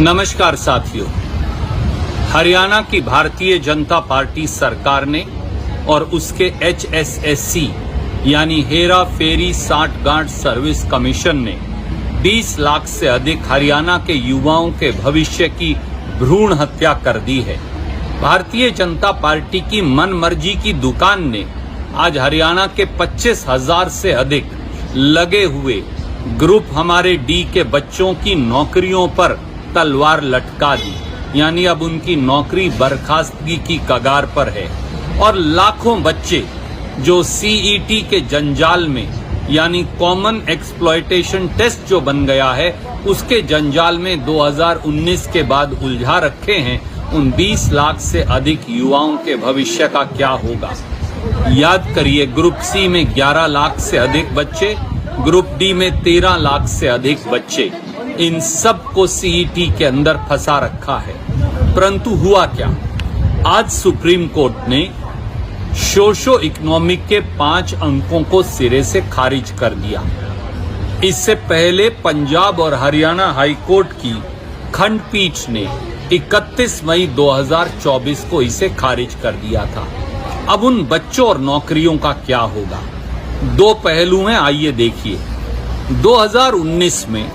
नमस्कार साथियों, हरियाणा की भारतीय जनता पार्टी सरकार ने और उसके HSSC यानी हेरा फेरी साठगांठ सर्विस कमीशन ने 20 लाख से अधिक हरियाणा के युवाओं के भविष्य की भ्रूण हत्या कर दी है। भारतीय जनता पार्टी की मनमर्जी की दुकान ने आज हरियाणा के 25,000 से अधिक लगे हुए ग्रुप हमारे डी के बच्चों की नौकरियों पर तलवार लटका दी, यानी अब उनकी नौकरी बर्खास्तगी की कगार पर है। और लाखों बच्चे जो CET के जंजाल में यानी कॉमन एक्सप्लॉयटेशन टेस्ट जो बन गया है उसके जंजाल में 2019 के बाद उलझा रखे हैं, उन 20 लाख से अधिक युवाओं के भविष्य का क्या होगा। याद करिए, ग्रुप C में 11 लाख से अधिक बच्चे, ग्रुप D में 13 लाख से अधिक बच्चे, इन सब को CET के अंदर फंसा रखा है। परंतु हुआ क्या, आज सुप्रीम कोर्ट ने सोशो इकोनॉमिक के 5 अंकों को सिरे से खारिज कर दिया। इससे पहले पंजाब और हरियाणा हाई कोर्ट की खंडपीठ ने 31 मई 2024 को इसे खारिज कर दिया था। अब उन बच्चों और नौकरियों का क्या होगा। 2 पहलू हैं, आइए देखिए। 2019 में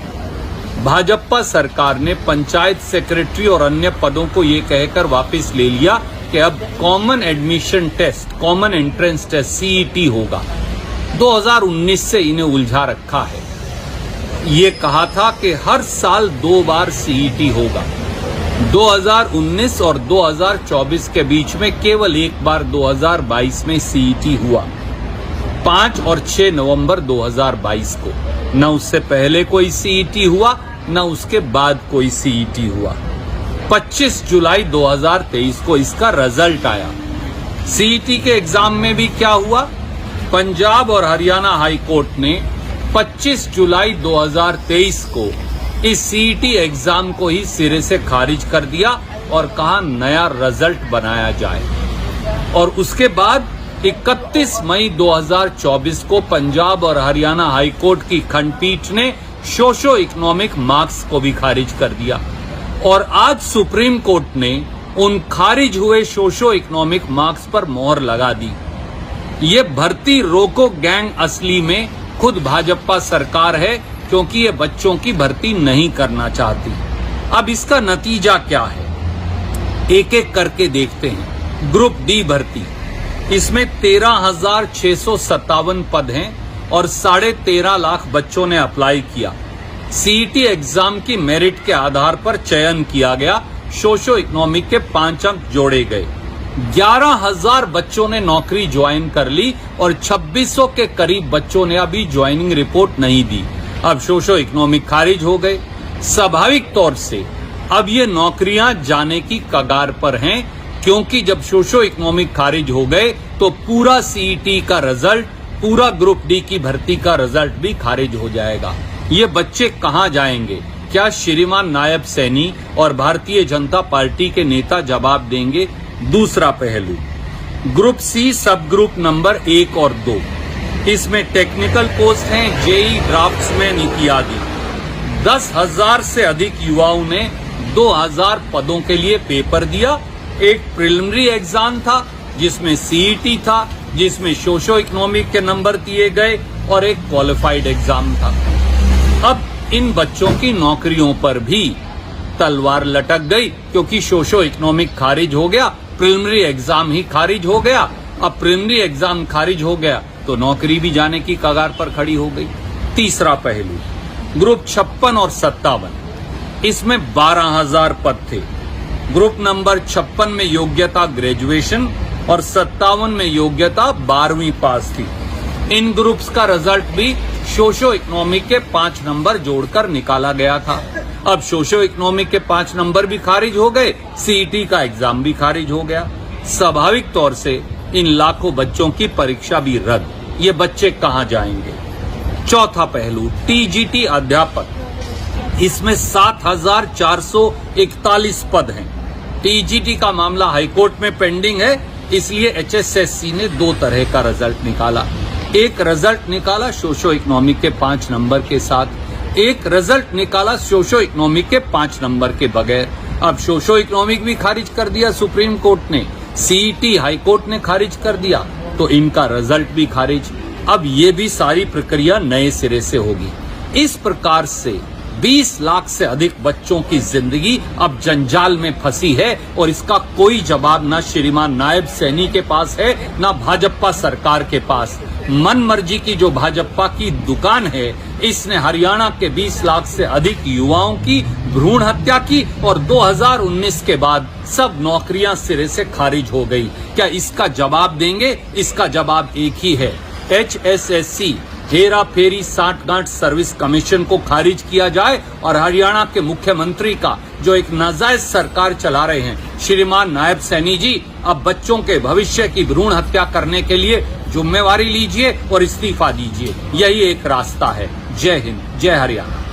भाजपा सरकार ने पंचायत सेक्रेटरी और अन्य पदों को ये कहकर वापस ले लिया कि अब common admission test, common entrance test CET होगा। 2019 से इन्हें उलझा रखा है। ये कहा था कि हर साल 2 बार CET होगा। 2019 और 2024 के बीच में केवल एक बार 2022 में CET हुआ, 5 और 6 नवंबर 2022 को। न उससे पहले कोई CET हुआ, न उसके बाद कोई CET हुआ। 25 जुलाई 2023 को इसका रिजल्ट आया। CET के एग्जाम में भी क्या हुआ, पंजाब और हरियाणा हाई कोर्ट ने 25 जुलाई 2023 को इस CET एग्जाम को ही सिरे से खारिज कर दिया और कहा नया रिजल्ट बनाया जाए। और उसके बाद 31 मई 2024 को पंजाब और हरियाणा हाई कोर्ट की खंडपीठ ने सोशो इकोनॉमिक मार्क्स को भी खारिज कर दिया। और आज सुप्रीम कोर्ट ने उन खारिज हुए सोशो इकोनॉमिक मार्क्स पर मोहर लगा दी। ये भर्ती रोको गैंग असली में खुद भाजपा सरकार है, क्योंकि ये बच्चों की भर्ती नहीं करना चाहती। अब इसका नतीजा क्या है, एक एक करके देखते हैं। ग्रुप D भर्ती, इसमें 13,657 पद हैं और 13.5 लाख बच्चों ने अप्लाई किया। CET एग्जाम की मेरिट के आधार पर चयन किया गया। सोशो इकोनॉमिक के 5 अंक जोड़े गए। 11,000 बच्चों ने नौकरी ज्वाइन कर ली और 2600 के करीब बच्चों ने अभी ज्वाइनिंग रिपोर्ट नहीं दी। अब सोशो इकोनॉमिक खारिज हो गए। स्वाभाविक तौर से अब ये नौकरियां जाने की कगार पर हैं, क्योंकि जब सोशो इकोनॉमिक खारिज हो गए तो पूरा CET का रिजल्ट, पूरा ग्रुप D की भर्ती का रिजल्ट भी खारिज हो जाएगा। ये बच्चे कहां जाएंगे, क्या श्रीमान नायब सैनी और भारतीय जनता पार्टी के नेता जवाब देंगे। दूसरा पहलू, ग्रुप C सब ग्रुप नंबर 1 और 2, इसमें टेक्निकल पोस्ट हैं, JEE ड्राफ्ट्समैन इत्यादि। 10,000 से अधिक युवाओं ने 2,000 पदों के लिए पेपर दिया। एक प्रिलिमिनरी एग्जाम था जिसमें CET था, जिसमें सोशो इकोनॉमिक के नंबर दिए गए, और एक क्वालिफाइड एग्जाम था। अब इन बच्चों की नौकरियों पर भी तलवार लटक गई, क्योंकि सोशो इकोनॉमिक खारिज हो गया, प्रिलिमिनरी एग्जाम ही खारिज हो गया। अब प्रिलिमिनरी एग्जाम खारिज हो गया तो नौकरी भी जाने की कगार पर खड़ी हो गई। तीसरा पहलू, ग्रुप 56 और 57, इसमें 12,000 पद थे। ग्रुप नंबर 56 में योग्यता ग्रेजुएशन और 57 में योग्यता 12वीं पास थी। इन ग्रुप्स का रिजल्ट भी सोशो इकोनॉमिक के 5 नंबर जोड़कर निकाला गया था। अब सोशो इकोनॉमिक के 5 नंबर भी खारिज हो गए, CET का एग्जाम भी खारिज हो गया। स्वाभाविक तौर से इन लाखों बच्चों की परीक्षा भी रद्द। ये बच्चे कहां जाएंगे। चौथा पहलू, TGT अध्यापक, इसमें 7,441 पद हैं। TGT का मामला हाईकोर्ट में पेंडिंग है, इसलिए HSSC ने 2 तरह का रिजल्ट निकाला। एक रिजल्ट निकाला सोशो इकोनॉमिक के 5 नंबर के साथ, एक रिजल्ट निकाला सोशो इकोनॉमिक के 5 नंबर के बगैर। अब सोशो इकोनॉमिक भी खारिज कर दिया सुप्रीम कोर्ट ने, सीईटी हाई कोर्ट ने खारिज कर दिया, तो इनका रिजल्ट भी खारिज। अब ये भी सारी प्रक्रिया नए सिरे से होगी। इस प्रकार से 20 लाख से अधिक बच्चों की जिंदगी अब जंजाल में फंसी है और इसका कोई जवाब ना श्रीमान नायब सैनी के पास है, ना भाजपा सरकार के पास। मन मर्जी की जो भाजपा की दुकान है, इसने हरियाणा के 20 लाख से अधिक युवाओं की भ्रूण हत्या की और 2019 के बाद सब नौकरियां सिरे से खारिज हो गई। क्या इसका जवाब देंगे? इसका जवाब एक ही है, HSSC हेरा फेरी साठगांठ सर्विस कमीशन को खारिज किया जाए और हरियाणा के मुख्यमंत्री का जो एक नाजायज सरकार चला रहे हैं श्रीमान नायब सैनी जी, अब बच्चों के भविष्य की भ्रूण हत्या करने के लिए जिम्मेवारी लीजिए और इस्तीफा दीजिए। यही एक रास्ता है। जय हिंद, जय हरियाणा।